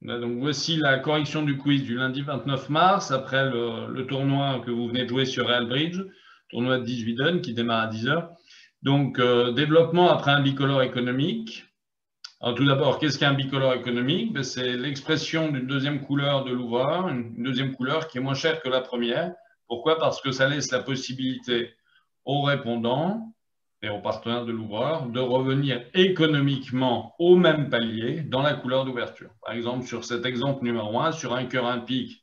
Donc voici la correction du quiz du lundi 29 mars, après le tournoi que vous venez de jouer sur Real Bridge, tournoi de 18 donnes qui démarre à 10 h. Donc, développement après un bicolore économique. Alors, tout d'abord, qu'est-ce qu'un bicolore économique? C'est l'expression d'une deuxième couleur de l'ouvreur, une deuxième couleur qui est moins chère que la première. Pourquoi? Parce que ça laisse la possibilité aux répondants et aux partenaires de l'ouvreur de revenir économiquement au même palier dans la couleur d'ouverture. Par exemple, sur cet exemple numéro 1, sur un cœur, un pique,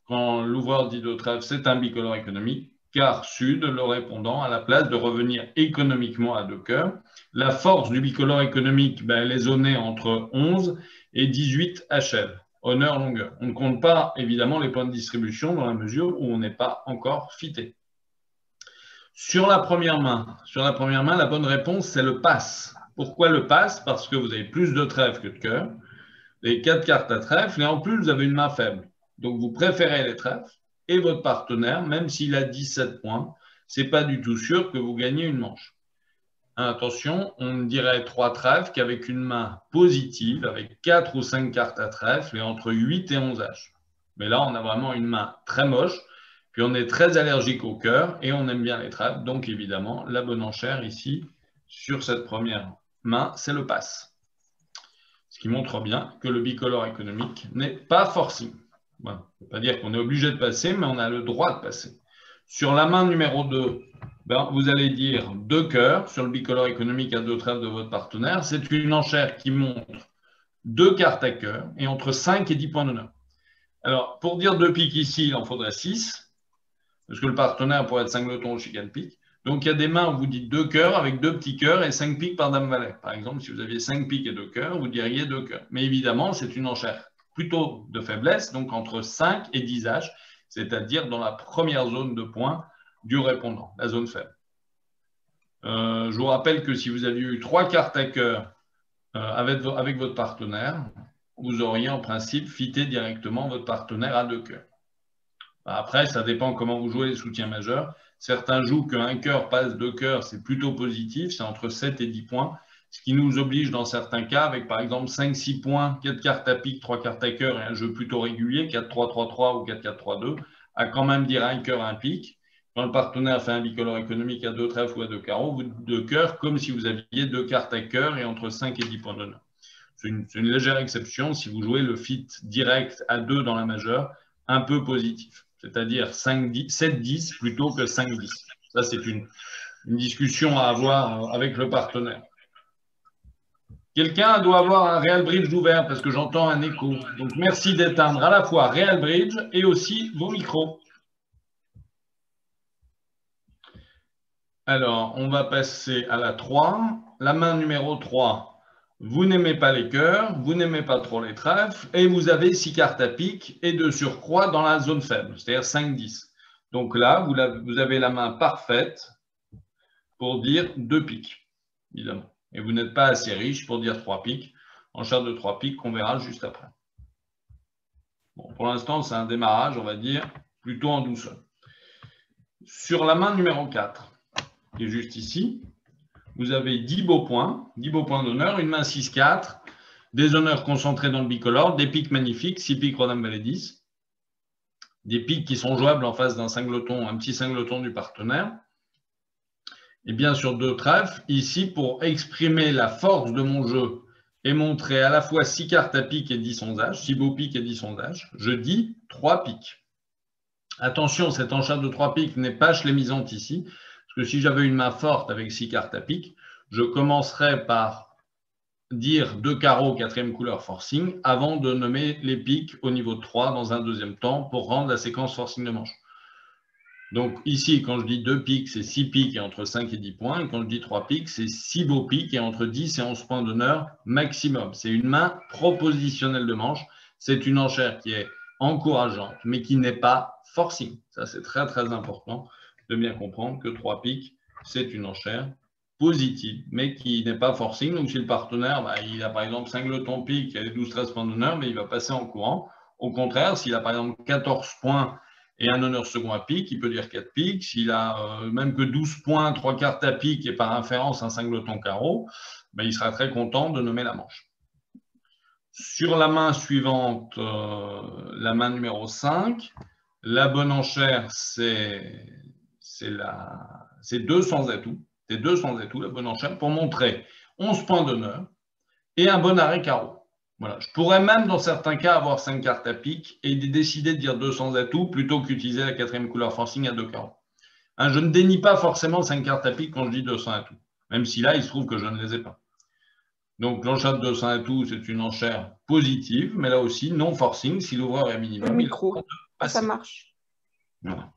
quand l'ouvreur dit de trèfle, c'est un bicolore économique, quart sud, le répondant à la place de revenir économiquement à 2 cœurs. La force du bicolore économique, elle est zonée entre 11 et 18 HL, honneur-longueur. On ne compte pas évidemment les points de distribution dans la mesure où on n'est pas encore fité. Sur la première main, la bonne réponse, c'est le passe. Pourquoi le passe? Parce que vous avez plus de trèfle que de cœur, les 4 cartes à trèfle, et en plus, vous avez une main faible. Donc, vous préférez les trèfles, et votre partenaire, même s'il a 17 points, ce n'est pas du tout sûr que vous gagnez une manche. Attention, on ne dirait 3 trèfles qu'avec une main positive, avec 4 ou 5 cartes à trèfle, et entre 8 et 11 H. Mais là, on a vraiment une main très moche, puis on est très allergique au cœur, et on aime bien les trèfles. Donc, évidemment, la bonne enchère ici, sur cette première main, c'est le passe. Ce qui montre bien que le bicolore économique n'est pas forcing. Voilà. Ça ne veut pas dire qu'on est obligé de passer, mais on a le droit de passer. Sur la main numéro 2, vous allez dire 2 cœurs sur le bicolore économique à 2 trèfles de votre partenaire. C'est une enchère qui montre 2 cartes à cœur et entre 5 et 10 points d'honneur. Alors, pour dire 2 piques ici, il en faudrait 6, parce que le partenaire pourrait être singleton ou chicane pique. Donc, il y a des mains où vous dites 2 cœurs avec 2 petits cœurs et 5 piques par dame-valet. Par exemple, si vous aviez 5 piques et 2 cœurs, vous diriez 2 cœurs. Mais évidemment, c'est une enchère plutôt de faiblesse, donc entre 5 et 10 H, c'est-à-dire dans la première zone de points du répondant, la zone faible. Je vous rappelle que si vous aviez eu 3 cartes à cœur avec votre partenaire, vous auriez en principe fité directement votre partenaire à 2 cœurs. Après, ça dépend comment vous jouez les soutiens majeurs. Certains jouent qu'un cœur passe 2 cœurs, c'est plutôt positif, c'est entre 7 et 10 points, ce qui nous oblige dans certains cas, avec par exemple 5-6 points, 4 cartes à pique, 3 cartes à cœur et un jeu plutôt régulier, 4-3-3-3 ou 4-4-3-2, à quand même dire un cœur, un pique. Quand le partenaire fait un bicolore économique à 2 trèfles ou à 2 carreaux, vous 2 cœurs, comme si vous aviez 2 cartes à cœur et entre 5 et 10 points d'honneur. C'est une légère exception si vous jouez le fit direct à 2 dans la majeure, un peu positif. C'est-à-dire 7-10 plutôt que 5-10. Ça, c'est une discussion à avoir avec le partenaire. Quelqu'un doit avoir un Real Bridge ouvert parce que j'entends un écho. Donc, merci d'éteindre à la fois Real Bridge et aussi vos micros. Alors, on va passer à la 3. La main numéro 3. Vous n'aimez pas les cœurs, vous n'aimez pas trop les trèfles, et vous avez 6 cartes à pique et de surcroît dans la zone faible, c'est-à-dire 5-10. Donc là, vous avez la main parfaite pour dire 2 piques, évidemment. Et vous n'êtes pas assez riche pour dire 3 piques, en charte de 3 piques qu'on verra juste après. Bon, pour l'instant, c'est un démarrage, on va dire, plutôt en douceur. Sur la main numéro 4, qui est juste ici, vous avez 10 beaux points d'honneur, une main 6-4, des honneurs concentrés dans le bicolore, des piques magnifiques, 6 piques, roi, dame, valet, 10, des piques qui sont jouables en face d'un singleton, un petit singleton du partenaire, et bien sûr 2 trèfles, ici pour exprimer la force de mon jeu et montrer à la fois 6 cartes à pique et 10 sondages, 6 beaux piques et 10 sondages, je dis 3 piques. Attention, cette enchère de 3 piques n'est pas schlémisante ici, parce que si j'avais une main forte avec 6 cartes à pique, je commencerais par dire 2 carreaux, 4e couleur forcing, avant de nommer les piques au niveau de 3 dans un deuxième temps pour rendre la séquence forcing de manche. Donc ici, quand je dis 2 piques, c'est 6 piques et entre 5 et 10 points. Et quand je dis 3 piques, c'est 6 beaux piques et entre 10 et 11 points d'honneur maximum. C'est une main propositionnelle de manche. C'est une enchère qui est encourageante, mais qui n'est pas forcing. Ça, c'est très, très important de bien comprendre que 3 piques, c'est une enchère positive, mais qui n'est pas forcing. Donc, si le partenaire, il a par exemple 5 letons piques, il a les 12-13 points d'honneur, mais il va passer en courant. Au contraire, s'il a par exemple 14 points et un honneur second à pique, il peut dire 4 piques. S'il a même que 12 points, 3 cartes à pique et par inférence un singleton carreau, il sera très content de nommer la manche. Sur la main suivante, la main numéro 5, la bonne enchère, c'est 2 sans atout. C'est 2 sans atout, la bonne enchère, pour montrer 11 points d'honneur et un bon arrêt carreau. Voilà. Je pourrais même, dans certains cas, avoir 5 cartes à pique et décider de dire 2 sans atout plutôt qu'utiliser la 4e couleur forcing à 2 carreaux. Hein, je ne dénie pas forcément 5 cartes à pique quand je dis 200 atouts, même si là, il se trouve que je ne les ai pas. Donc, l'enchère de 200 atouts, c'est une enchère positive, mais là aussi, non forcing. Si l'ouvreur est minimum, Le micro, ça passer. marche. Voilà.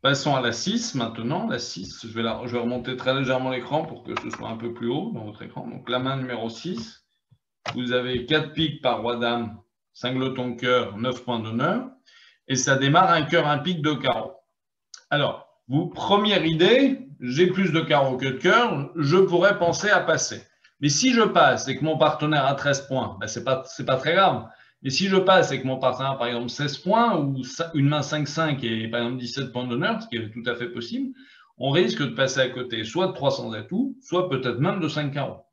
Passons à la 6 maintenant. La 6, je vais remonter très légèrement l'écran pour que ce soit un peu plus haut dans votre écran. Donc, la main numéro 6, vous avez 4 piques par roi-dame, singleton cœur, 9 points d'honneur. Et ça démarre un cœur, un pique, 2 carreaux. Alors, première idée, j'ai plus de carreaux que de cœur, je pourrais penser à passer. Mais si je passe et que mon partenaire a 13 points, ben, ce n'est pas très grave. Mais si je passe et que mon partenaire a par exemple 16 points ou une main 5-5 et par exemple 17 points d'honneur, ce qui est tout à fait possible, on risque de passer à côté soit de 300 atouts, soit peut-être même de 5 carreaux.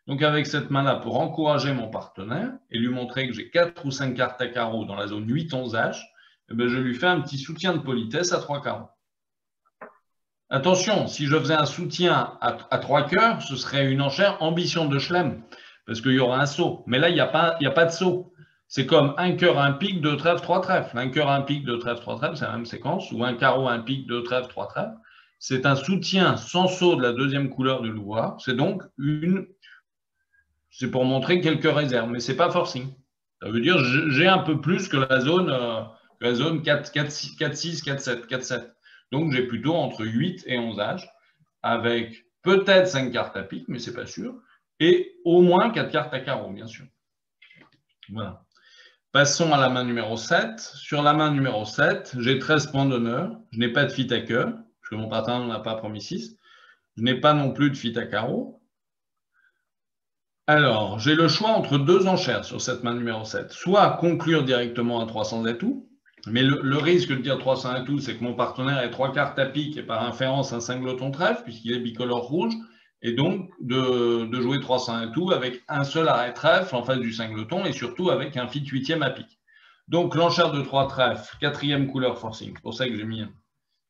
Donc avec cette main-là, pour encourager mon partenaire et lui montrer que j'ai 4 ou 5 cartes à carreaux dans la zone 8-11H, eh ben, je lui fais un petit soutien de politesse à 3 carreaux. Attention, si je faisais un soutien à 3 cœurs, ce serait une enchère ambition de chelem, parce qu'il y aura un saut. Mais là, il n'y a pas de saut. C'est comme un cœur, un pique, 2 trèfles, 3 trèfles. Un cœur, un pique, 2 trèfles, 3 trèfles, c'est la même séquence. Ou un carreau, un pique, 2 trèfles, 3 trèfles. C'est un soutien sans saut de la deuxième couleur du louvois. C'est donc c'est pour montrer quelques réserves, mais ce n'est pas forcing. Ça veut dire j'ai un peu plus que la zone 4, 6, 4, 7, 4, 7. Donc, j'ai plutôt entre 8 et 11 âges, avec peut-être 5 cartes à pique, mais ce n'est pas sûr, et au moins 4 cartes à carreau, bien sûr. Voilà. Passons à la main numéro 7. Sur la main numéro 7, j'ai 13 points d'honneur. Je n'ai pas de fit à cœur, parce que mon partenaire n'en a pas promis 6. Je n'ai pas non plus de fit à carreau. Alors, j'ai le choix entre 2 enchères sur cette main numéro 7. Soit conclure directement à 300 atouts, mais le risque de dire 300 atouts, c'est que mon partenaire ait 3 cartes à pique et par inférence un singleton trèfle, puisqu'il est bicolore rouge, et donc de jouer 300 atouts avec un seul arrêt trèfle en face du singleton et surtout avec un fit 8e à pique. Donc l'enchère de 3 trèfles, 4e couleur forcing, c'est pour ça que j'ai mis un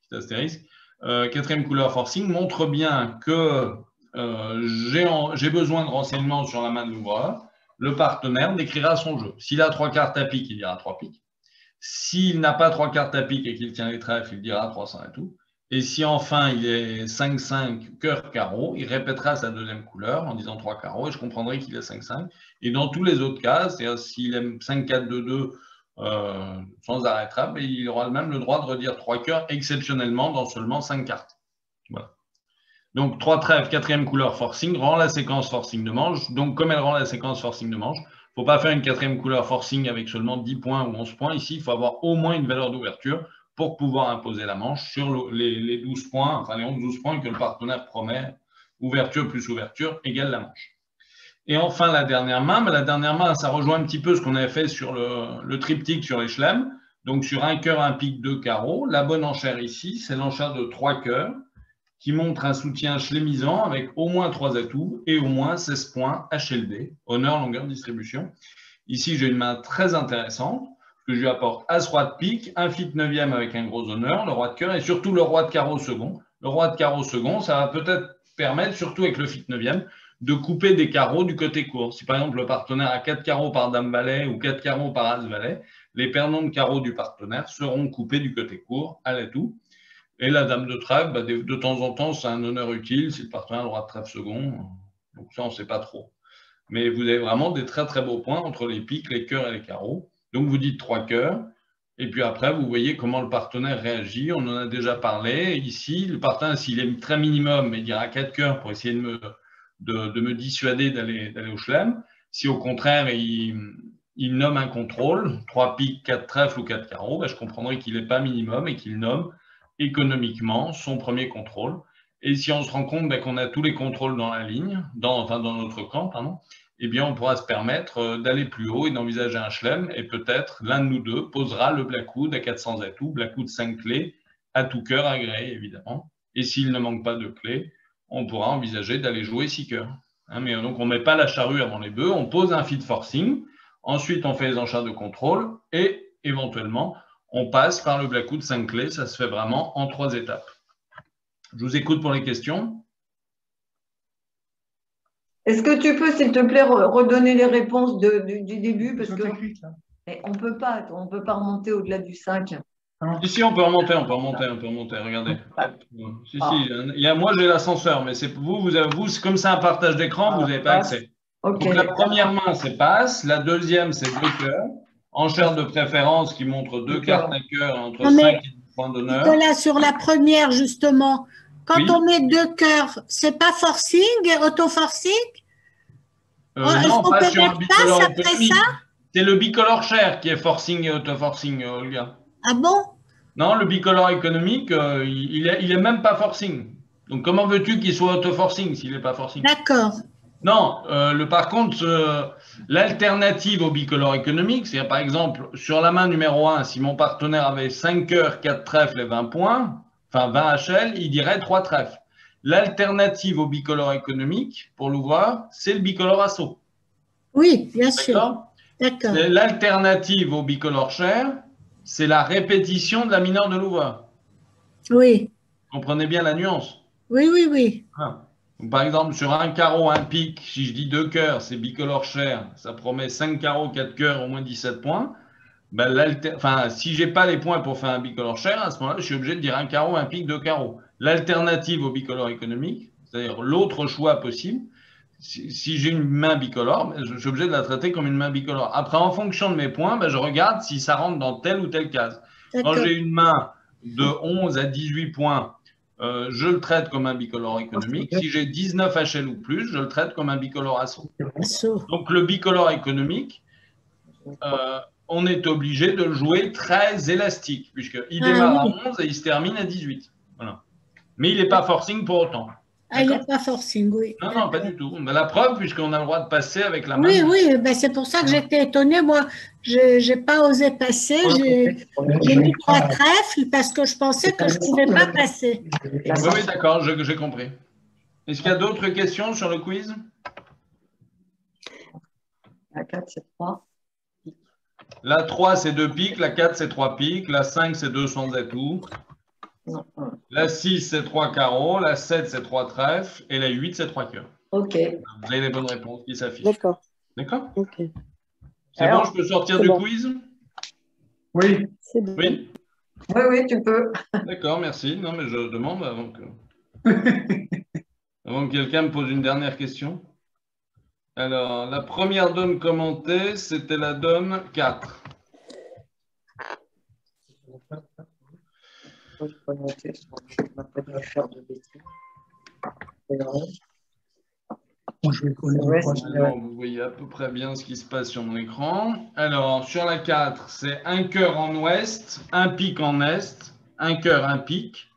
petit astérisque, 4e couleur forcing montre bien que j'ai besoin de renseignements sur la main de l'ouvreur. Le partenaire décrira son jeu. S'il a 3 cartes à pique, il dira 3 piques. S'il n'a pas 3 cartes à pique et qu'il tient les trèfles, il dira 300 à tout. Et si enfin il est 5-5 cœur carreau, il répétera sa deuxième couleur en disant 3 carreaux et je comprendrai qu'il est 5-5. Et dans tous les autres cas, c'est-à-dire s'il aime 5-4-2-2 sans arrêt trèfle, il aura même le droit de redire 3 cœurs exceptionnellement dans seulement 5 cartes. Voilà. Donc 3 trèfles, 4e couleur forcing, rend la séquence forcing de manche. Donc comme elle rend la séquence forcing de manche, il ne faut pas faire une 4e couleur forcing avec seulement 10 points ou 11 points. Ici, il faut avoir au moins une valeur d'ouverture pour pouvoir imposer la manche sur les 12 points, enfin les 11-12 points que le partenaire promet. Ouverture plus ouverture égale la manche. Et enfin, la dernière main, ça rejoint un petit peu ce qu'on avait fait sur le triptyque sur les chelems. Donc sur un cœur, un pique, 2 carreaux. La bonne enchère ici, c'est l'enchère de 3 cœurs qui montre un soutien chlemisant avec au moins 3 atouts et au moins 16 points HLD, honneur, longueur, distribution. Ici, j'ai une main très intéressante, que je lui apporte As-Roi de pique, un fit 9e avec un gros honneur, le roi de cœur et surtout le roi de carreau second. Le roi de carreau second, ça va peut-être permettre, surtout avec le fit 9e, de couper des carreaux du côté court. Si par exemple le partenaire a 4 carreaux par dame-valet ou 4 carreaux par as-valet, les perdants de carreaux du partenaire seront coupés du côté court à l'atout. Et la dame de trèfle, de temps en temps, c'est un honneur utile si le partenaire a le roi de trèfle second. Donc ça, on ne sait pas trop. Mais vous avez vraiment des très très beaux points entre les piques, les cœurs et les carreaux. Donc vous dites 3 cœurs. Et puis après, vous voyez comment le partenaire réagit. On en a déjà parlé. Ici, le partenaire, s'il est très minimum, il dira 4 cœurs pour essayer de me dissuader d'aller au chelem. Si au contraire, il nomme un contrôle, 3 piques, 4 trèfles ou 4 carreaux, je comprendrai qu'il n'est pas minimum et qu'il nomme économiquement son premier contrôle. Et si on se rend compte qu'on a tous les contrôles dans la ligne, dans notre camp, pardon, eh bien, on pourra se permettre d'aller plus haut et d'envisager un chelem. Et peut-être l'un de nous deux posera le Blackwood à 400 atouts, Blackwood 5 clés, à tout cœur agréé, évidemment. Et s'il ne manque pas de clés, on pourra envisager d'aller jouer 6 cœurs. Hein, mais donc, on ne met pas la charrue avant les bœufs, on pose un feed forcing Ensuite, on fait les enchères de contrôle et éventuellement, on passe par le Blackwood 5 clés. Ça se fait vraiment en 3 étapes. Je vous écoute pour les questions. Est-ce que tu peux, s'il te plaît, redonner les réponses du début parce que on peut pas remonter au-delà du 5. Si, on peut remonter. Regardez. Moi, j'ai l'ascenseur, mais c'est vous, c'est comme c'est un partage d'écran, vous n'avez pas accès. Okay. Donc, la première main, c'est passe. La deuxième, c'est 2 cœurs. Enchère de préférence qui montre 2 cartes à cœur entre 5 et 10 points d'honneur. Nicolas, sur la première, justement, quand on met 2 cœurs, c'est pas forcing, auto-forcing? Non, pas sur un bicolore économique. C'est le bicolore cher qui est forcing et auto-forcing, Olga. Ah bon? Non, le bicolore économique, il est même pas forcing. Donc, comment veux-tu qu'il soit auto-forcing s'il n'est pas forcing? D'accord. Non, par contre, l'alternative au bicolore économique, c'est par exemple, sur la main numéro 1, si mon partenaire avait 5 cœurs, 4 trèfles et 20 points, enfin 20 HL, il dirait 3 trèfles. L'alternative au bicolore économique, pour l'ouvreur, c'est le bicolore assaut. Oui, bien sûr. D'accord. L'alternative au bicolore cher, c'est la répétition de la mineure de l'ouvreur. Oui. Comprenez bien la nuance? Oui. Ah. Donc, par exemple, sur un carreau, un pic, si je dis 2 cœurs, c'est bicolore cher, ça promet 5 carreaux, 4 cœurs, au moins 17 points. Ben, si je n'ai pas les points pour faire un bicolore cher, à ce moment-là, je suis obligé de dire un carreau, un pic, 2 carreaux. L'alternative au bicolore économique, c'est-à-dire l'autre choix possible, si j'ai une main bicolore, je suis obligé de la traiter comme une main bicolore. Après, en fonction de mes points, je regarde si ça rentre dans telle ou telle case. Quand j'ai une main de 11 à 18 points, je le traite comme un bicolore économique. Si j'ai 19 HL ou plus, je le traite comme un bicolore assaut. Donc, le bicolore économique, on est obligé de le jouer très élastique, puisqu'il démarre à 11 et il se termine à 18. Voilà. Mais il n'est pas forcing pour autant. Il n'est pas forcing, oui. Non, pas du tout. La preuve, puisqu'on a le droit de passer avec la main. Oui, c'est pour ça que j'étais étonnée. Moi, je n'ai pas osé passer. J'ai mis 3 trèfles parce que je pensais que je ne pouvais pas passer. Oui, d'accord, j'ai compris. Est-ce qu'il y a d'autres questions sur le quiz? La 4, c'est 3. La 3, c'est 2 piques. La 4, c'est 3 piques. La 5, c'est 2 sans atout. La 6, c'est 3 carreaux. La 7, c'est 3 trèfles. Et la 8, c'est 3 cœurs. OK. Vous avez les bonnes réponses qui s'affichent. D'accord. D'accord? OK. C'est bon, je peux sortir du quiz? Oui. Bon. Oui? Oui, tu peux. D'accord, merci. Non, mais je demande avant que quelqu'un me pose une dernière question. Alors, la première donne commentée, c'était la donne 4. Alors, vous voyez à peu près bien ce qui se passe sur mon écran. Alors, sur la 4, c'est un cœur en ouest, un pic en est, un cœur, un pic,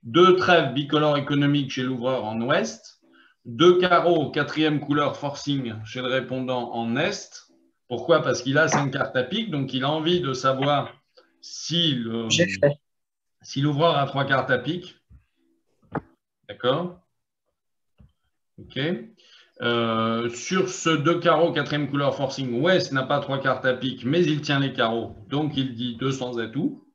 2 trèfles bicolores économiques chez l'ouvreur en ouest, 2 carreaux, 4e couleur forcing chez le répondant en est. Pourquoi? Parce qu'il a 5 cartes à pic, donc il a envie de savoir si l'ouvreur a 3 cartes à pic. D'accord? OK. Sur ce 2 carreaux, 4e couleur forcing, ouest n'a pas 3 cartes à pic, mais il tient les carreaux, donc il dit 2 sans atout.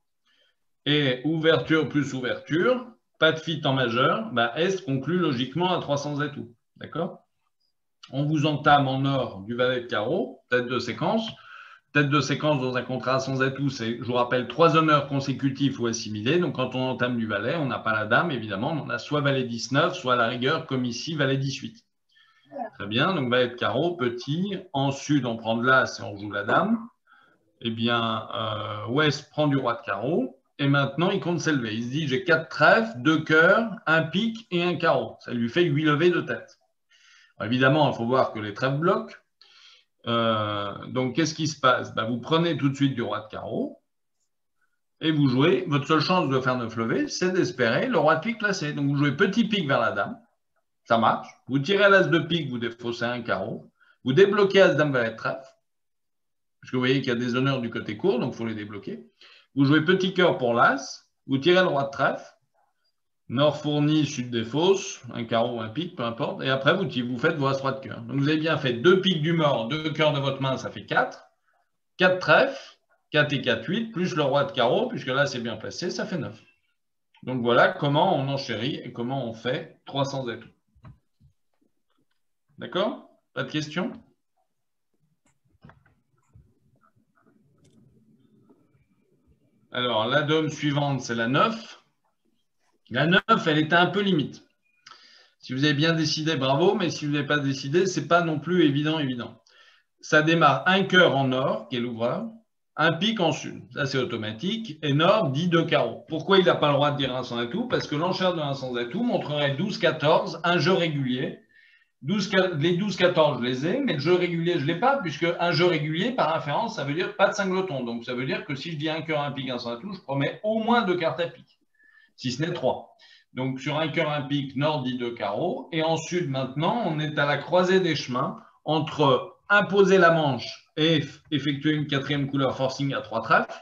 Et ouverture plus ouverture, pas de fit en majeur, Est conclut logiquement à 300 atouts. D'accord? On vous entame en or du valet de carreau, tête de séquence. Tête de séquence dans un contrat sans atout, c'est, je vous rappelle, 3 honneurs consécutifs ou assimilés. Donc, quand on entame du valet, on n'a pas la dame, évidemment. On a soit valet 19, soit à la rigueur, comme ici, valet 18. Très bien. Donc, valet de carreau, petit. En sud, on prend de l'as et on joue la dame. Eh bien, ouest prend du roi de carreau. Et maintenant, il compte s'élever. Il se dit, j'ai 4 trèfles, 2 cœurs, un pic et un carreau. Ça lui fait 8 levées de tête. Alors, évidemment, il faut voir que les trèfles bloquent. Donc, qu'est-ce qui se passe? Vous prenez tout de suite du roi de carreau et vous jouez. Votre seule chance de faire 9 levées, c'est d'espérer le roi de pique placé. Donc, vous jouez petit pic vers la dame. Ça marche. Vous tirez l'as de pique, vous défaussez un carreau. Vous débloquez as dame valet de trèfle. Parce que vous voyez qu'il y a des honneurs du côté court, donc il faut les débloquer. Vous jouez petit cœur pour l'as. Vous tirez le roi de trèfle. Nord fourni, sud des fosses, un carreau, un pic, peu importe. Et après, vous faites vos as 3 de cœur. Donc, vous avez bien fait 2 piques du mort, 2 cœurs de votre main, ça fait 4. 4 trèfles, 4 et 4, 8, plus le roi de carreau, puisque là c'est bien placé, ça fait 9. Donc voilà comment on enchérit et comment on fait 300 atouts. D'accord? Pas de questions? Alors, la dame suivante, c'est la 9. La 9, elle était un peu limite. Si vous avez bien décidé, bravo, mais si vous n'avez pas décidé, ce n'est pas non plus évident. Ça démarre un cœur en or, qui est l'ouvreur, un pic en sud, ça c'est automatique, et nord dit 2 carreaux. Pourquoi il n'a pas le droit de dire un sans atout? Parce que l'enchère de un sans atout montrerait 12-14, un jeu régulier. Les 12-14, je les ai, mais le jeu régulier, je ne l'ai pas, puisque un jeu régulier, par inférence, ça veut dire pas de singleton. Donc ça veut dire que si je dis un cœur, un pic, un sans atout, je promets au moins 2 cartes à pic, si ce n'est 3. Donc sur un cœur, un pic, nord dit 2 carreaux. Et en sud, maintenant, on est à la croisée des chemins entre imposer la manche et effectuer une 4e couleur forcing à 3 trèfles,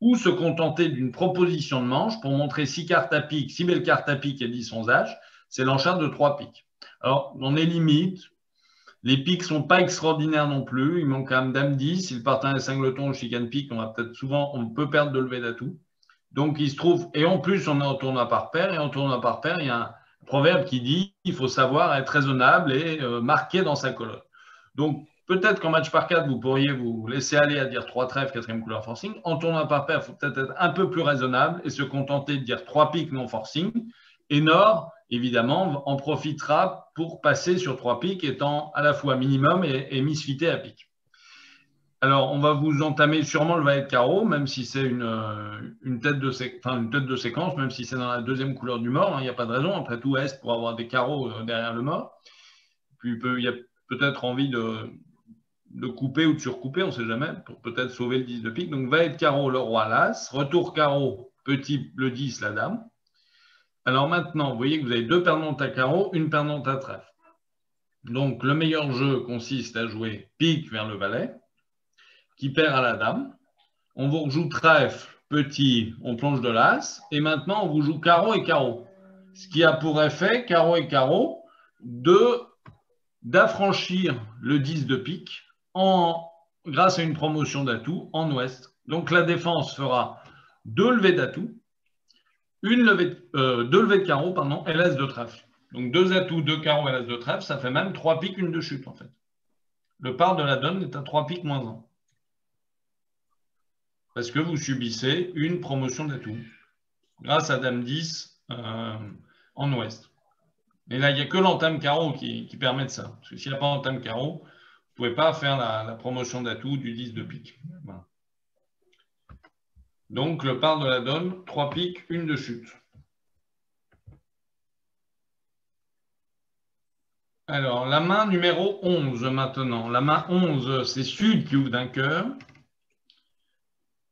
ou se contenter d'une proposition de manche pour montrer 6 cartes à pic, 6 belles cartes à pic et 10 sondages. C'est l'enchère de 3 pics. Alors, on est limite. Les pics ne sont pas extraordinaires non plus. Il manque quand même dame 10. Si le partenaire est singleton ou chicane pic, on peut perdre de levée d'atout. Donc, il se trouve, et en plus, on est en tournoi par paire. Et en tournoi par paire, il y a un proverbe qui dit qu'il faut savoir être raisonnable et marqué dans sa colonne. Donc, peut-être qu'en match par 4, vous pourriez vous laisser aller à dire 3 trèfles, 4e couleur forcing. En tournoi par paire, il faut peut-être être un peu plus raisonnable et se contenter de dire 3 pics non forcing. Et nord, évidemment, en profitera pour passer sur 3 pics, étant à la fois minimum et misfité à pic. Alors, on va vous entamer sûrement le valet de carreau, même si c'est une tête de séquence, même si c'est dans la 2e couleur du mort. Il n'y a pas de raison. Après tout, Est pour avoir des carreaux derrière le mort. Puis, il y a peut-être envie de couper ou de surcouper, on ne sait jamais, pour peut-être sauver le 10 de pique. Donc, valet de carreau, le roi, l'as. Retour carreau, petit, le 10, la dame. Alors maintenant, vous voyez que vous avez 2 perdants à carreau, une perdante à trèfle. Donc, le meilleur jeu consiste à jouer pique vers le valet, qui perd à la dame. On vous rejoue trèfle, petit, on plonge de l'as. Et maintenant, on vous joue carreau et carreau. Ce qui a pour effet, carreau et carreau, d'affranchir le 10 de pique grâce à une promotion d'atout en ouest. Donc, la défense fera 2 levées d'atout, 2 levées de carreau, pardon, et l'as de trèfle. Donc 2 atouts, 2 carreaux et l'as de trèfle, ça fait même 3 piques, une de chute en fait. Le par de la donne est à 3 piques moins 1. Parce que vous subissez une promotion d'atout grâce à dame 10 en ouest. Et là, il n'y a que l'entame carreau qui permet de ça. Parce que s'il n'y a pas entame carreau, vous ne pouvez pas faire la promotion d'atout du 10 de pique. Voilà. Donc, le par de la donne, 3 piques, une de chute. Alors, la main numéro 11 maintenant. La main 11, c'est Sud qui ouvre d'un cœur.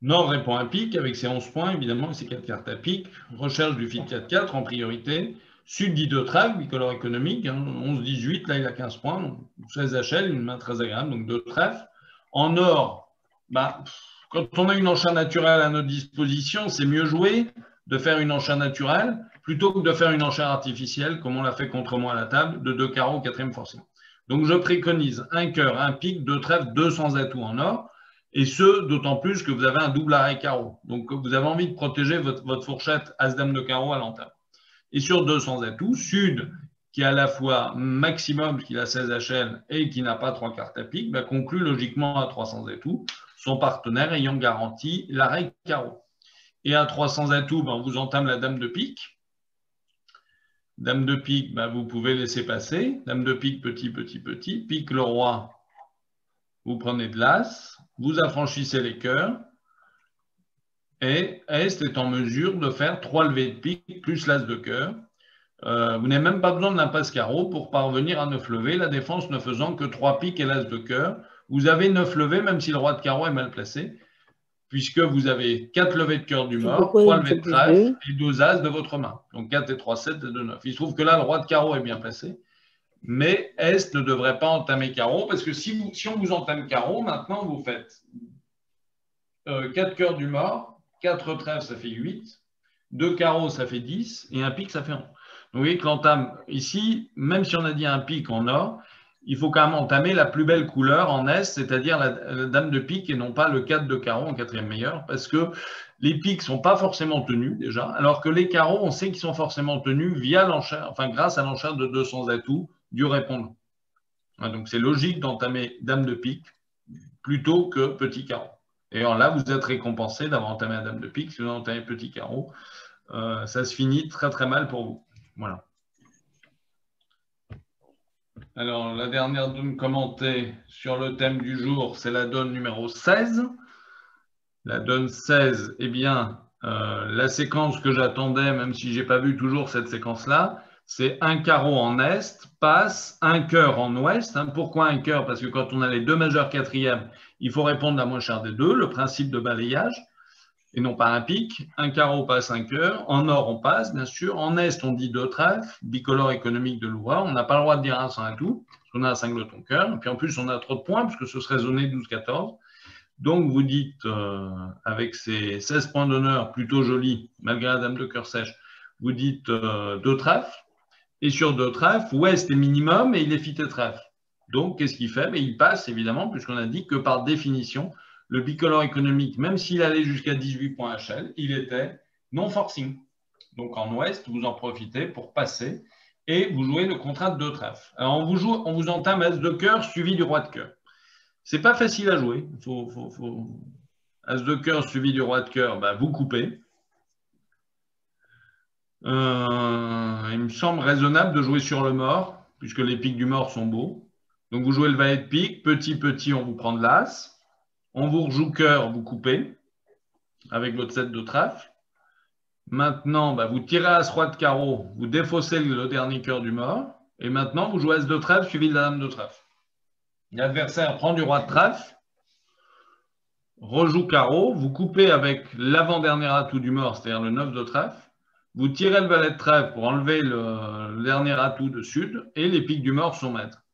Nord répond à pique avec ses 11 points, évidemment, et ses 4 cartes à pique. Recherche du fil 4-4 en priorité. Sud dit 2 trèfles, bicolore économique. 11-18, là il a 15 points. Donc 16 HL, une main très agréable, donc 2 trèfles. En Nord, quand on a une enchère naturelle à notre disposition, c'est mieux joué de faire une enchère naturelle plutôt que de faire une enchère artificielle, comme on l'a fait contre moi à la table, de 2 carreaux, 4e forcing. Donc je préconise un cœur, un pique, 2 trèfles, 2 sans atout en or, et ce, d'autant plus que vous avez un double arrêt carreau. Donc vous avez envie de protéger votre fourchette as-dame de carreau à l'entame. Et sur 2 sans atout, Sud, qui est à la fois maximum, qui a 16 HL, et qui n'a pas 3 cartes à pique, conclut logiquement à 300 atouts, son partenaire ayant garanti l'arrêt carreau. Et à 300 atouts, on vous entame la dame de pique. Dame de pique, vous pouvez laisser passer. Dame de pique, petit, petit, petit. Pique le roi, vous prenez de l'as. Vous affranchissez les cœurs. Et Est est en mesure de faire 3 levées de pique plus l'as de cœur. Vous n'avez même pas besoin de l'impasse carreau pour parvenir à 9 levées. La défense ne faisant que 3 piques et l'as de cœur. Vous avez 9 levées, même si le roi de carreau est mal placé, puisque vous avez 4 levées de cœur du mort, 3 levées de trèfle et 2 as de votre main. Donc 4 et 3, 7 et 2, 9. Il se trouve que là, le roi de carreau est bien placé, mais Est ne devrait pas entamer carreau, parce que si on vous entame carreau, maintenant vous faites 4 cœurs du mort, 4 trèfles, ça fait 8, 2 carreaux, ça fait 10, et un pique, ça fait 11. Donc vous voyez que l'entame, ici, même si on a dit un pique en or, il faut quand même entamer la plus belle couleur en Est, c'est-à-dire la dame de pique et non pas le 4 de carreau en quatrième meilleur, parce que les piques ne sont pas forcément tenus déjà, alors que les carreaux, on sait qu'ils sont forcément tenus via l'enchère, enfin grâce à l'enchère de 200 atouts du répondant. Donc c'est logique d'entamer dame de pique plutôt que petit carreau. Et alors là, vous êtes récompensé d'avoir entamé la dame de pique. Si vous entamez petit carreau, ça se finit très très mal pour vous. Voilà. Alors, la dernière donne commentée sur le thème du jour, c'est la donne numéro 16. La donne 16, eh bien, la séquence que j'attendais, même si je n'ai pas vu toujours cette séquence-là, c'est un carreau en Est, passe, un cœur en Ouest. Pourquoi un cœur? Parce que quand on a les deux majeurs quatrièmes, il faut répondre la moins chère des deux, le principe de balayage, et non pas un pic. Un carreau passe un cœur. En Or, on passe, bien sûr. En Est, on dit deux trèfles, bicolore économique de Louvois. On n'a pas le droit de dire un sans un tout, parce qu'on a un singleton cœur. Et puis en plus, on a trop de points, puisque ce serait zoné 12-14. Donc, vous dites, avec ces 16 points d'honneur plutôt jolis, malgré la dame de cœur sèche, vous dites deux trèfles. Et sur deux trèfles, Ouest est minimum et il est fité trèfle. Donc, qu'est-ce qu'il fait? Il passe, évidemment, puisqu'on a dit que par définition, le bicolore économique, même s'il allait jusqu'à 18 points HL, il était non forcing. Donc, en Ouest, vous en profitez pour passer et vous jouez le contrat de deux trèfles. Alors, on vous entame As de cœur suivi du roi de cœur. C'est pas facile à jouer. As de cœur suivi du roi de cœur, vous coupez. Il me semble raisonnable de jouer sur le mort, puisque les piques du mort sont beaux. Donc vous jouez le valet de pique, petit, on vous prend de l'as. On vous rejoue cœur, vous coupez, avec votre 7 de trèfle. Maintenant, vous tirez As roi de carreau, vous défaussez le dernier cœur du mort. Et maintenant, vous jouez As de trèfle suivi de la dame de trèfle. L'adversaire prend du roi de trèfle, rejoue carreau, vous coupez avec l'avant-dernier atout du mort, c'est-à-dire le 9 de trèfle. Vous tirez le valet de trèfle pour enlever le dernier atout de sud et les piques du mort sont maîtres.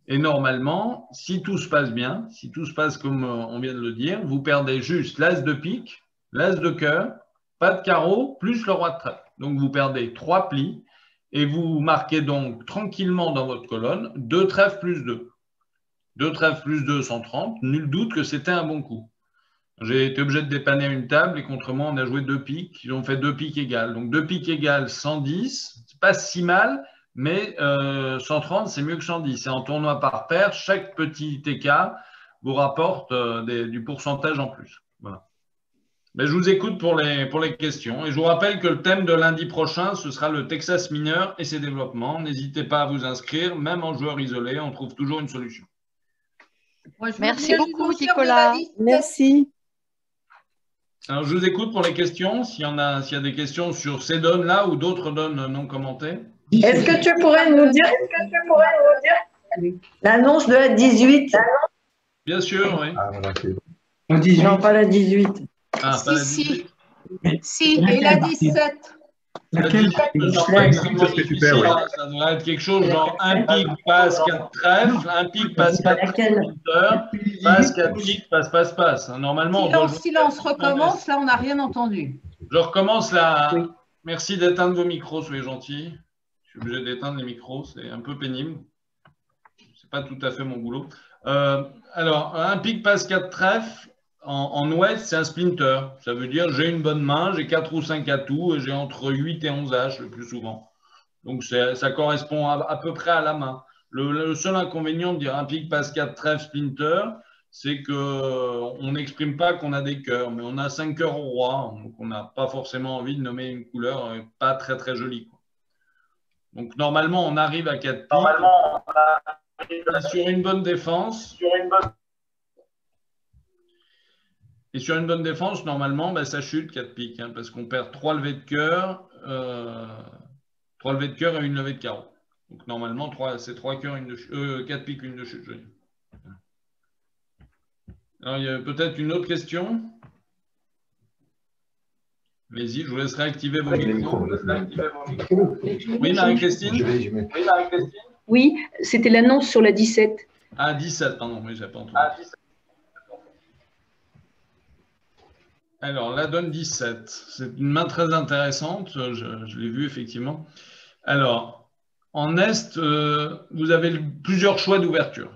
Et normalement, si tout se passe bien, si tout se passe comme on vient de le dire, vous perdez juste l'as de pique, l'as de cœur, pas de carreau, plus le roi de trèfle. Donc vous perdez 3 plis et vous marquez donc tranquillement dans votre colonne 2 trèfles plus 2. 2 trèfles plus 2, 130. Nul doute que c'était un bon coup. J'ai été obligé de dépanner une table et contre moi, on a joué 2 piques. Ils ont fait 2 piques égales. Donc 2 piques égales, 110. C'est pas si mal, mais 130, c'est mieux que 110. C'est en tournoi par paire. Chaque petit écart vous rapporte du pourcentage en plus. Voilà. Mais je vous écoute pour les questions. Et je vous rappelle que le thème de lundi prochain, ce sera le Texas mineur et ses développements. N'hésitez pas à vous inscrire. Même en joueur isolé, on trouve toujours une solution. Merci beaucoup, Nicolas. Merci. Alors, je vous écoute pour les questions. S'il y a des questions sur ces donnes-là ou d'autres donnes non commentées. Est-ce que tu pourrais nous dire l'annonce de la 18? Bien sûr, oui. Non, pas la 18. Ah, pas la 18. Si, et la 17. Laquelle? Ça devrait être quelque chose genre un pic passe 4 trèfles, un pic passe 4 pointeurs, passe 4 pics, passe. Normalement, Silence, recommence, là on n'a rien entendu. Je recommence là. Oui. Merci d'éteindre vos micros, soyez gentils. Je suis obligé d'éteindre les micros, c'est un peu pénible. C'est pas tout à fait mon boulot. Alors, un pic passe 4 trèfles. En Ouest, c'est un splinter. Ça veut dire j'ai une bonne main, j'ai 4 ou 5 atouts et j'ai entre 8 et 11 H le plus souvent. Donc, ça correspond à peu près à la main. Le seul inconvénient de dire un pic passe 4 trèfles splinter, c'est qu'on n'exprime pas qu'on a des cœurs, mais on a 5 cœurs au roi. Donc, on n'a pas forcément envie de nommer une couleur pas très très jolie. Donc, normalement, on arrive à 4 pics. Sur une bonne défense. Et sur une bonne défense, normalement, ça chute 4 piques, parce qu'on perd 3 levées de cœur, 3 levées de cœur et une levée de carreau. Donc normalement, c'est 3 cœurs, 4 piques, une de chute. Alors, il y a peut-être une autre question. Allez-y, je vous laisserai activer vos micros. Oui, Marie-Christine? Oui, c'était l'annonce sur la 17. Ah, 17, pardon, oui, j'ai pas entendu. Alors, la donne 17, c'est une main très intéressante, je l'ai vue effectivement. Alors, En Est, vous avez plusieurs choix d'ouverture.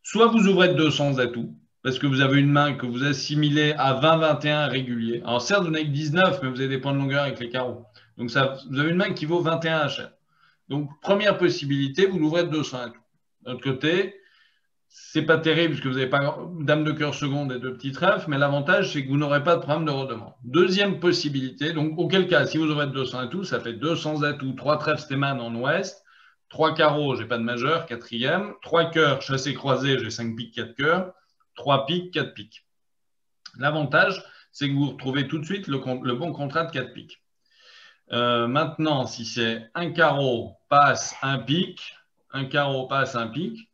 Soit vous ouvrez de 200 atouts, parce que vous avez une main que vous assimilez à 20-21 régulier. Alors certes, vous n'avez que 19, mais vous avez des points de longueur avec les carreaux. Donc ça, vous avez une main qui vaut 21 HR. Donc première possibilité, vous l'ouvrez de 200 atouts. De l'autre côté, c'est pas terrible parce que vous n'avez pas dame de cœur seconde et deux petits trèfles, mais l'avantage, c'est que vous n'aurez pas de problème de redemande. Deuxième possibilité, donc auquel cas, si vous ouvrez de 200 atouts, ça fait 200 atouts, 3 trèfles Stemann en ouest, 3 carreaux, j'ai pas de majeur, quatrième, 3 cœurs, chassé croisé, j'ai 5 piques, 4 cœurs, 3 piques, 4 piques. L'avantage, c'est que vous retrouvez tout de suite le bon contrat de 4 piques. Maintenant, si c'est un carreau, passe, un pique, un carreau, passe, un pique,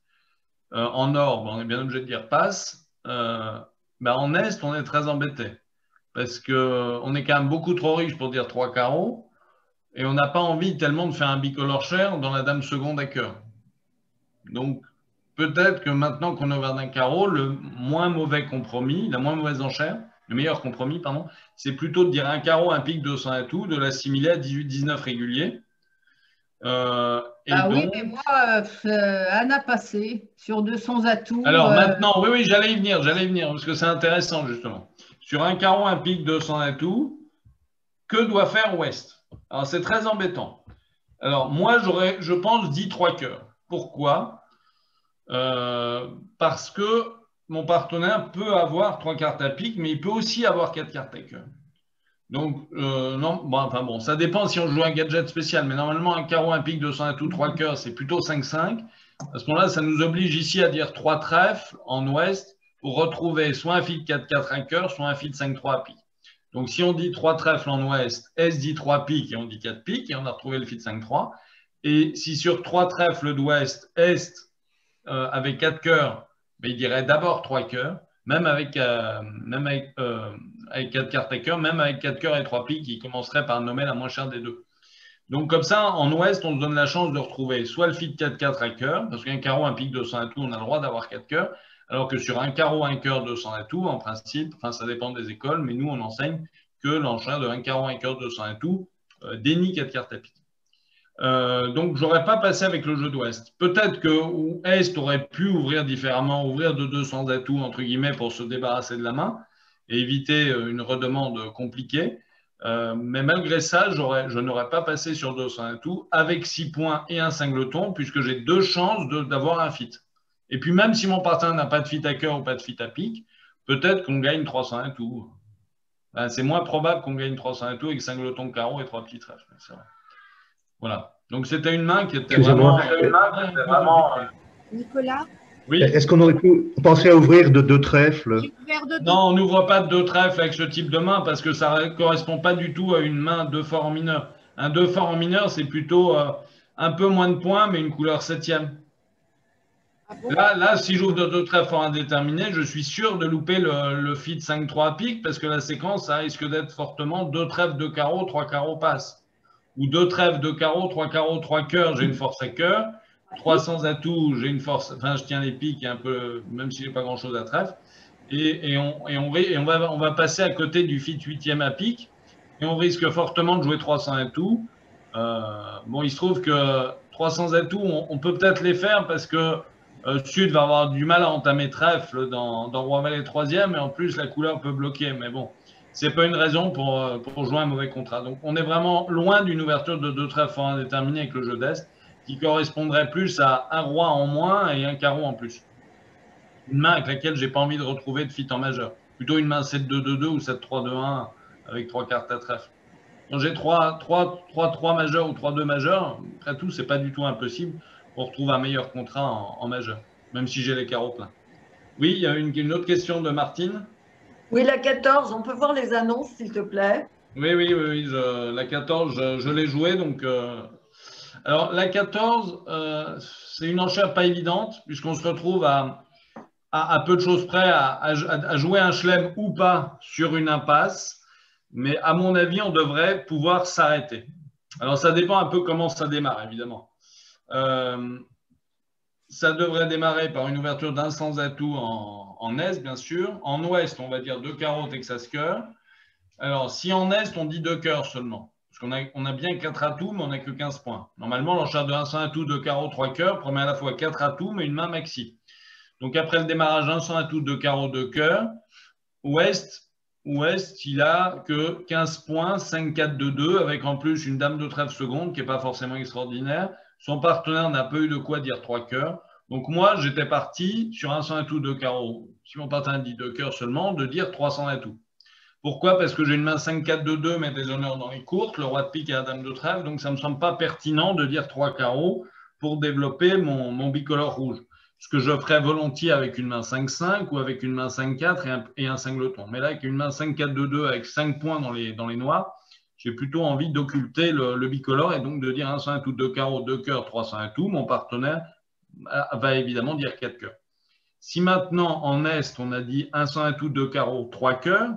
en or, on est bien obligé de dire passe, en Est, on est très embêté parce qu'on est quand même beaucoup trop riche pour dire 3 carreaux et on n'a pas envie tellement de faire un bicolore cher dans la dame seconde à cœur. Donc, peut-être que maintenant qu'on est ouvert d'un carreau, le moins mauvais compromis, la moins mauvaise enchère, le meilleur compromis, pardon, c'est plutôt de dire un carreau, un pique, 200 atouts, de l'assimiler à 18-19 réguliers. Oui, mais moi, Anna passé sur 200 atouts. Alors maintenant, oui, j'allais y venir, parce que c'est intéressant justement. Sur un carreau, un pique, 200 atouts, que doit faire Ouest? Alors c'est très embêtant. Alors moi, j'aurais, je pense, dit 3 cœurs. Pourquoi? Parce que mon partenaire peut avoir 3 cartes à pique, mais il peut aussi avoir 4 cartes à cœur. Donc, non, bon, ça dépend si on joue un gadget spécial, mais normalement, un carreau, un pique, 200 atouts, 3 cœurs, c'est plutôt 5-5. À ce moment-là, ça nous oblige ici à dire 3 trèfles en ouest pour retrouver soit un fil 4-4 à cœur, soit un fil 5-3 à pique. Donc, si on dit 3 trèfles en ouest, S dit 3 piques et on dit 4 piques, et on a retrouvé le fil 5-3. Et si sur 3 trèfles d'ouest, Est, avec 4 cœurs, il dirait d'abord 3 cœurs. Même avec 4 cartes à cœur, même avec 4 cœurs et 3 piques, il commencerait par nommer la moins chère des deux. Donc comme ça, en ouest, on se donne la chance de retrouver soit le fil 4-4 à cœur, parce qu'un carreau, un pique, 200 atouts, on a le droit d'avoir 4 cœurs, alors que sur un carreau, un cœur, 200 atouts, en principe, enfin ça dépend des écoles, mais nous on enseigne que l'enchère de un carreau, un cœur, 200 atouts dénie 4 cartes à pique. Donc, je n'aurais pas passé avec le jeu d'Ouest. Peut-être que Est aurait pu ouvrir différemment, ouvrir de 200 atouts, entre guillemets, pour se débarrasser de la main et éviter une redemande compliquée. Mais malgré ça, je n'aurais pas passé sur 200 atouts avec 6 points et un singleton, puisque j'ai 2 chances d'avoir un fit. Et puis, même si mon partenaire n'a pas de fit à cœur ou pas de fit à pique, peut-être qu'on gagne 300 atouts. C'est moins probable qu'on gagne 300 atouts avec singleton, carreau et 3 petits trèfles. Voilà. Donc, c'était une main qui était vraiment... Nicolas? Oui. Est-ce qu'on aurait pu penser à ouvrir de 2 trèfles? Non, on n'ouvre pas de 2 trèfles avec ce type de main parce que ça ne correspond pas du tout à une main 2 fort en mineur. Un 2 fort en mineur, c'est plutôt un peu moins de points, mais une couleur 7e. Ah bon? Là, si j'ouvre de 2 trèfles fort indéterminés, je suis sûr de louper le fit 5-3 à pique parce que la séquence, ça risque d'être fortement 2 trèfles, 2 carreaux, 3 carreaux passe. Ou 2 trèfles, 2 carreaux, 3 cœurs, j'ai une force à cœur. 300 atouts, j'ai une force, enfin je tiens les piques un peu, même si j'ai pas grand chose à trèfle. Et on va passer à côté du fit 8e à pique et on risque fortement de jouer 300 atouts. Bon, il se trouve que 300 atouts, on peut peut-être les faire parce que Sud va avoir du mal à entamer trèfle dans Roi-Valet 3e et en plus la couleur peut bloquer. Mais bon, c'est pas une raison pour jouer un mauvais contrat. Donc on est vraiment loin d'une ouverture de 2 trèfles fort indéterminés avec le jeu d'Est, qui correspondrait plus à un roi en moins et un carreau en plus. Une main avec laquelle j'ai pas envie de retrouver de fit en majeur. Plutôt une main 7-2-2-2 ou 7-3-2-1 avec 3 cartes à trèfle. Quand j'ai 3-3 majeurs ou 3-2 majeurs, après tout, c'est pas du tout impossible pour retrouver un meilleur contrat en majeur, même si j'ai les carreaux pleins. Oui, il y a une autre question de Martine. Oui, la 14, on peut voir les annonces, s'il te plaît? Oui, la 14, je l'ai jouée, donc... Alors, la 14, c'est une enchère pas évidente, puisqu'on se retrouve à peu de choses près à jouer un chelem ou pas sur une impasse. Mais à mon avis, on devrait pouvoir s'arrêter. Alors, ça dépend un peu comment ça démarre, évidemment. Ça devrait démarrer par une ouverture d'un sans atout en Est, bien sûr. En Ouest, on va dire 2 carreaux Texas cœur. Alors, si en Est, on dit 2 cœurs seulement, Parce qu'on a bien 4 atouts, mais on n'a que 15 points. Normalement, l'enchère de 100 atouts, 2 carreaux, 3 cœurs promet à la fois 4 atouts, mais une main maxi. Donc après le démarrage, 100 atouts, 2 carreaux, 2 cœurs. Ouest, il a que 15 points, 5, 4, 2, 2, avec en plus une dame de trèfle seconde qui n'est pas forcément extraordinaire. Son partenaire n'a pas eu de quoi dire 3 cœurs. Donc moi, j'étais parti sur 100 atouts, 2 carreaux. Si mon partenaire dit 2 cœurs seulement, de dire 300 atouts. Pourquoi? Parce que j'ai une main 5, 4, 2, 2, mais des honneurs dans les courtes, le roi de pique et la dame de trèfle, donc ça ne me semble pas pertinent de dire 3 carreaux pour développer mon bicolore rouge. Ce que je ferais volontiers avec une main 5, 5 ou avec une main 5, 4 et un cingleton. Mais là, avec une main 5, 4, 2, 2 avec 5 points dans les noirs, j'ai plutôt envie d'occulter le bicolore et donc de dire 100 atouts, 2 carreaux, 2 cœurs, 300 atouts. Mon partenaire va évidemment dire 4 cœurs. Si maintenant, en Est, on a dit 100 atouts, 2 carreaux, 3 cœurs,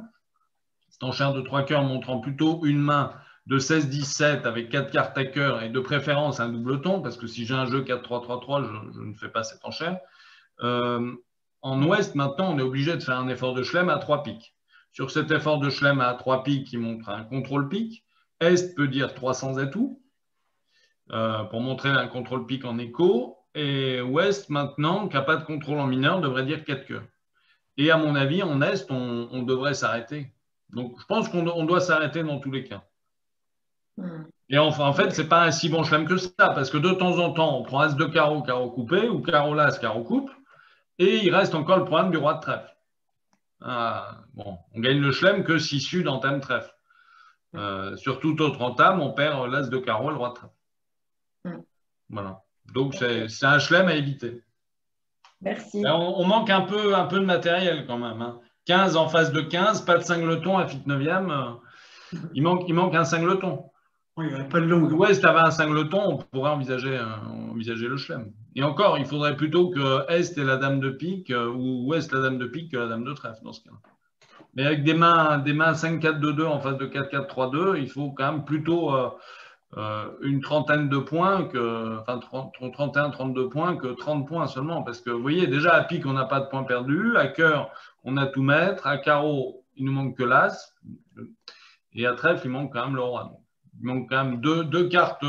cette enchère de 3 cœurs montrant plutôt une main de 16-17 avec 4 cartes à cœur et de préférence un doubleton, parce que si j'ai un jeu 4-3-3-3, je ne fais pas cette enchère. En Ouest, maintenant, on est obligé de faire un effort de Schlem à 3 piques. Sur cet effort de Schlem à 3 piques qui montre un contrôle pique, Est peut dire 300 atouts pour montrer un contrôle pique en écho, et Ouest, maintenant, qui n'a pas de contrôle en mineur, devrait dire 4 cœurs. Et à mon avis, en Est, on devrait s'arrêter. Donc, je pense qu'on doit s'arrêter dans tous les cas. Et enfin, en fait, ce n'est pas un si bon Schlem que ça, parce que de temps en temps, on prend As de carreau, carreau coupé, ou carreau las, carreau coupe, et il reste encore le problème du roi de trèfle. Bon, on gagne le Schlem que si Sud entame trèfle. Sur toute autre entame, on perd l'As de carreau, le roi de trèfle. Voilà. Donc, c'est un Schlem à éviter. Merci. Là, on manque un peu de matériel quand même. 15 en face de 15, pas de cingleton à fit 9e. Il manque un cingleton. Oui, il n'y avait pas de longue. Ouest avait un cingleton, on pourrait envisager le Schlem. Et encore, il faudrait plutôt que Est ait la dame de pique ou Ouest la dame de pique que la dame de trèfle dans ce cas. Mais avec des mains 5-4-2-2 en face de 4-4-3-2, il faut quand même plutôt une trentaine de points, enfin 31-32 points que 30 points seulement. Parce que vous voyez, déjà à pique, on n'a pas de points perdus. À cœur, on a tout maître. À carreau, il nous manque que l'As. Et à trèfle, il manque quand même le roi. Donc, il manque quand même deux cartes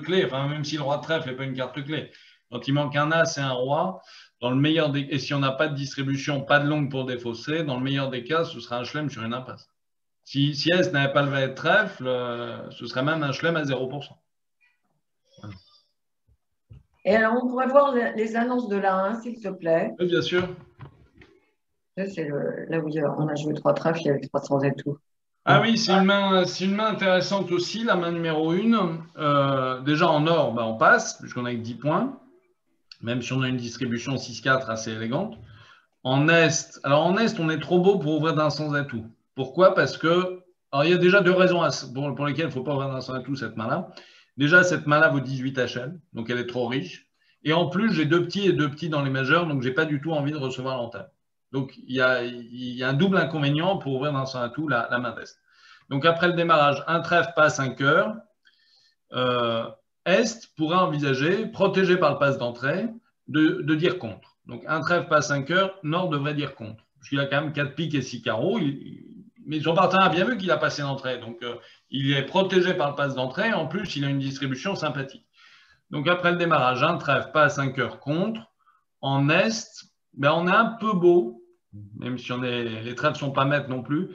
clés, enfin, même si le roi de trèfle n'est pas une carte clé. Donc, il manque un As et un roi. Dans le meilleur des... Et si on n'a pas de distribution, pas de longue pour défausser, dans le meilleur des cas, ce sera un Schlem sur une impasse. Si S n'avait pas le valet de trèfle, ce serait même un Schlem à 0%. Voilà. Et alors, on pourrait voir les annonces de la 1, s'il te plaît. Oui, bien sûr. C'est là où on a joué 3 trèfles, il y avait 300 et tout. Ah oui, c'est une main intéressante aussi, la main numéro 1. Déjà en or, on passe, puisqu'on a que 10 points, même si on a une distribution 6-4 assez élégante. En Est, on est trop beau pour ouvrir d'un sans atout. Pourquoi? Parce que, alors il y a déjà 2 raisons pour lesquelles il ne faut pas ouvrir d'un sans atout cette main-là. Déjà, cette main-là vaut 18 HL, donc elle est trop riche. Et en plus, j'ai 2 petits et 2 petits dans les majeurs, donc je n'ai pas du tout envie de recevoir l'entame. Donc, il y a un double inconvénient pour ouvrir d'un sans atout la main d'Est. Donc, après le démarrage, un trèfle passe un cœur. Est pourrait envisager, protégé par le passe d'entrée, de dire contre. Donc, un trèfle passe un cœur, Nord devrait dire contre. Parce qu'il a quand même 4 piques et 6 carreaux. Mais son partenaire a bien vu qu'il a passé d'entrée. Donc, il est protégé par le passe d'entrée. En plus, il a une distribution sympathique. Donc, après le démarrage, un trèfle passe un cœur contre. En Est, on est un peu beau, même si les trèfles ne sont pas maîtres non plus,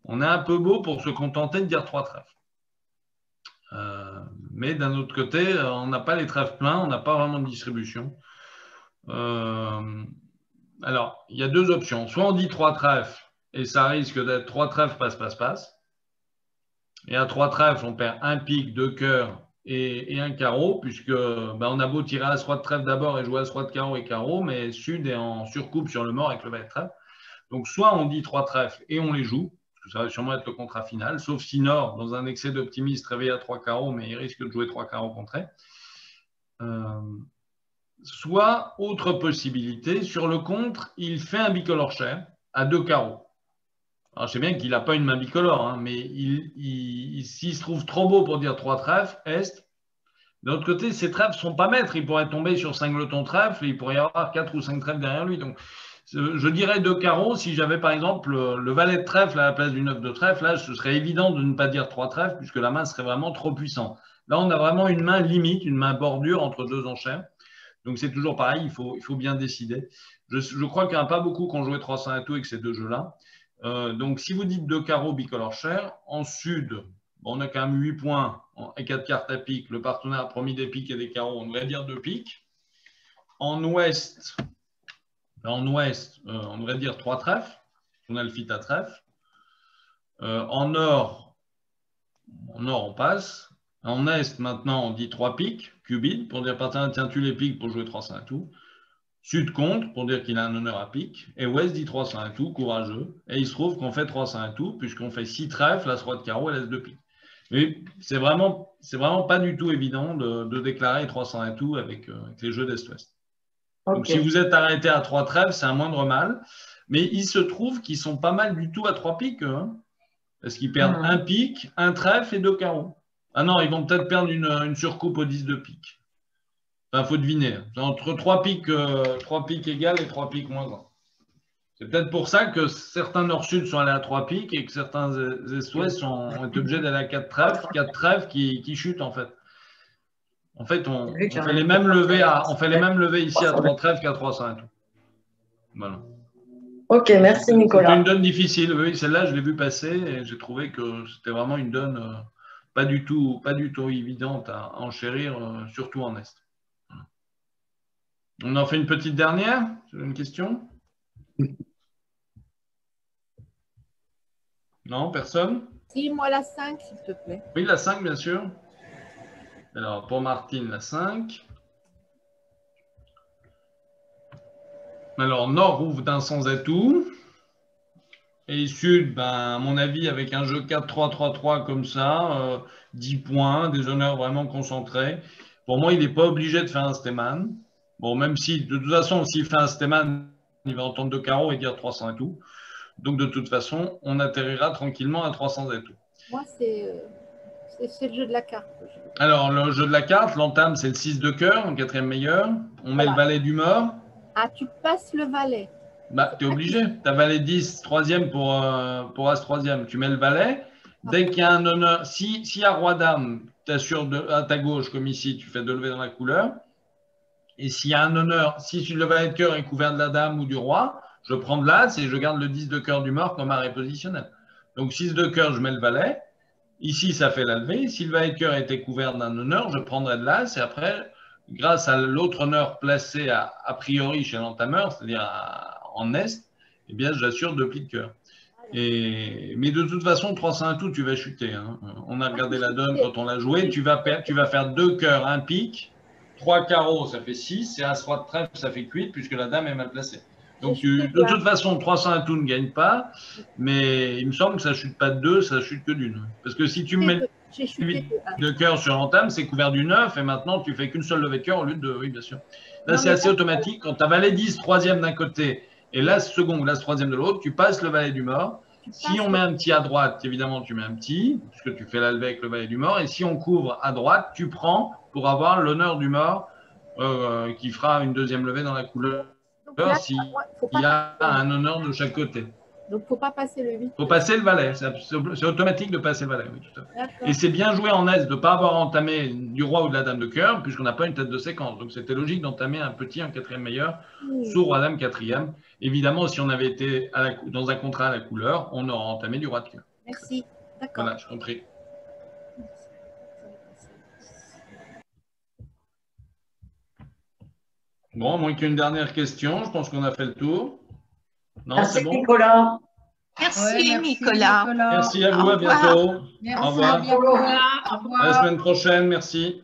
on est un peu beau pour se contenter de dire 3 trèfles. Mais d'un autre côté, on n'a pas les trèfles pleins, on n'a pas vraiment de distribution. Alors, il y a 2 options. Soit on dit 3 trèfles, et ça risque d'être 3 trèfles, passe. Et à 3 trèfles, on perd un pique, 2 cœurs et un carreau, puisque on a beau tirer As roi de trèfle d'abord et jouer As roi de carreau et carreau, mais Sud est en surcoupe sur le mort avec le valet de trèfle. Donc soit on dit 3 trèfles et on les joue, parce que ça va sûrement être le contrat final, sauf si Nord, dans un excès d'optimisme, réveille à 3 carreaux, mais il risque de jouer 3 carreaux contrés. Soit, autre possibilité, sur le contre, il fait un bicolore cher à 2 carreaux. Alors, je sais bien qu'il n'a pas une main bicolore, mais s'il se trouve trop beau pour dire 3 trèfles, Est. De l'autre côté, ces trèfles ne sont pas maîtres. Il pourrait tomber sur cingleton trèfle et il pourrait y avoir 4 ou 5 trèfles derrière lui. Donc, Je dirais 2 carreaux si j'avais par exemple le valet de trèfle à la place du 9 de trèfle. Là, ce serait évident de ne pas dire 3 trèfles puisque la main serait vraiment trop puissante. Là, on a vraiment une main limite, une main bordure entre 2 enchères. Donc, c'est toujours pareil, il faut bien décider. Je crois qu'il n'y en a pas beaucoup qui ont joué 300 à tout avec ces deux jeux-là. Donc, si vous dites 2 carreaux bicolore cher, en sud, on a quand même 8 points et 4 cartes à pique. Le partenaire a promis des piques et des carreaux, on devrait dire 2 piques. En ouest, on devrait dire 3 trèfles. On a le fit à trèfle. En nord, on passe. En est, maintenant, on dit 3 piques, cubide, pour dire partenaire, tiens-tu les piques pour jouer 300 à tout. Sud compte, pour dire qu'il a un honneur à pique. Et ouest dit 300 à tout, courageux. Et il se trouve qu'on fait 300 à tout, puisqu'on fait 6 trèfles, l'as roi de carreau et l'as 2 piques. Mais c'est vraiment pas du tout évident de déclarer 300 à tout avec les jeux d'Est-Ouest. Okay. Donc, si vous êtes arrêté à 3 trèfles, c'est un moindre mal. Mais il se trouve qu'ils sont pas mal du tout à 3 piques, hein, parce qu'ils perdent un pique, un trèfle et 2 carreaux. Ah non, ils vont peut-être perdre une surcoupe au 10 de pique. Enfin, il faut deviner. C'est entre 3 piques égales et 3 piques moins 1. C'est peut-être pour ça que certains nord-sud sont allés à 3 piques et que certains est-ouest ont été obligés d'aller à 4 trèfles. 4 trèfles qui chutent, en fait. En fait, on fait les mêmes levées ici à 3 trèfles qu'à 300 à tout. Voilà. Ok, merci Nicolas. C'était une donne difficile. Oui, celle-là, je l'ai vu passer et j'ai trouvé que c'était vraiment une donne pas du tout évidente à enchérir, surtout en Est. On en fait une petite dernière. Une question? Non, personne? Si, moi la 5, s'il te plaît. Oui, la 5, bien sûr. Alors, pour Martine, la 5. Alors, nord ouvre d'un sans atout. Et sud, ben, à mon avis, avec un jeu 4-3-3-3 comme ça, 10 points, des honneurs vraiment concentrés. Pour moi, il n'est pas obligé de faire un Steman. Bon, même si, de toute façon, s'il fait un Steman, il va entendre 2 carreaux et dire 300 et tout. Donc, de toute façon, on atterrira tranquillement à 300 et tout. Moi, c'est le jeu de la carte. Alors, le jeu de la carte, l'entame, c'est le 6 de cœur, en 4e meilleur. On met le valet du mort. Ah, tu passes le valet. Bah, tu es obligé. Tu as valet 10, 3e pour As 3e. Tu mets le valet. Dès qu'il y a un honneur, s'il y a roi dame, tu assures à ta gauche, comme ici, tu fais 2 levées dans la couleur. Et s'il y a un honneur, si le valet de cœur est couvert de la dame ou du roi, je prends de l'as et je garde le 10 de cœur du mort comme arrêt positionnel. Donc 6 de cœur, je mets le valet. Ici, ça fait la levée. Si le valet de cœur était couvert d'un honneur, je prendrai de l'as et après, grâce à l'autre honneur placé a priori chez l'entameur, c'est-à-dire en est, eh bien, j'assure 2 plis de cœur. Mais de toute façon, 300 à tout, tu vas chuter. Hein. On a regardé la donne quand on l'a joué. Tu vas faire 2 cœurs, 1 pique, 3 carreaux, ça fait 6, et As roi de trèfle, ça fait 8, puisque la dame est mal placée. Donc, de toute façon, 300 à tout ne gagne pas, mais il me semble que ça ne chute pas de 2, ça chute que d'une. Parce que si tu mets le 8 de cœur sur l'entame, c'est couvert du 9, et maintenant, tu fais qu'une seule levée de cœur au lieu de 2. Oui, bien sûr. Là, c'est assez automatique. Quand tu as valet 10, 3e d'un côté, et l'as second ou l'as 3e de l'autre, tu passes le valet du mort. Si on met un petit à droite, évidemment, tu mets un petit, puisque tu fais la levée avec le valet du mort. Et si on couvre à droite, tu prends pour avoir l'honneur du mort qui fera une 2e levée dans la couleur s'il y a un honneur de chaque côté. Donc, il ne faut pas passer le 8. Il faut passer le valet. C'est automatique de passer le valet. Oui, tout à fait. Et c'est bien joué en Est de ne pas avoir entamé du roi ou de la dame de cœur, puisqu'on n'a pas une tête de séquence. Donc, c'était logique d'entamer un petit en 4e meilleur sous roi dame 4e. Évidemment, si on avait été dans un contrat à la couleur, on aurait entamé du roi de cœur. Merci. D'accord. Voilà, je t'en prie. Bon, à moins qu'une dernière question, je pense qu'on a fait le tour. Non, merci bon Nicolas. Merci, Nicolas. Merci à vous, à bientôt. Merci, au revoir. à bientôt. Au revoir. À la semaine prochaine, merci.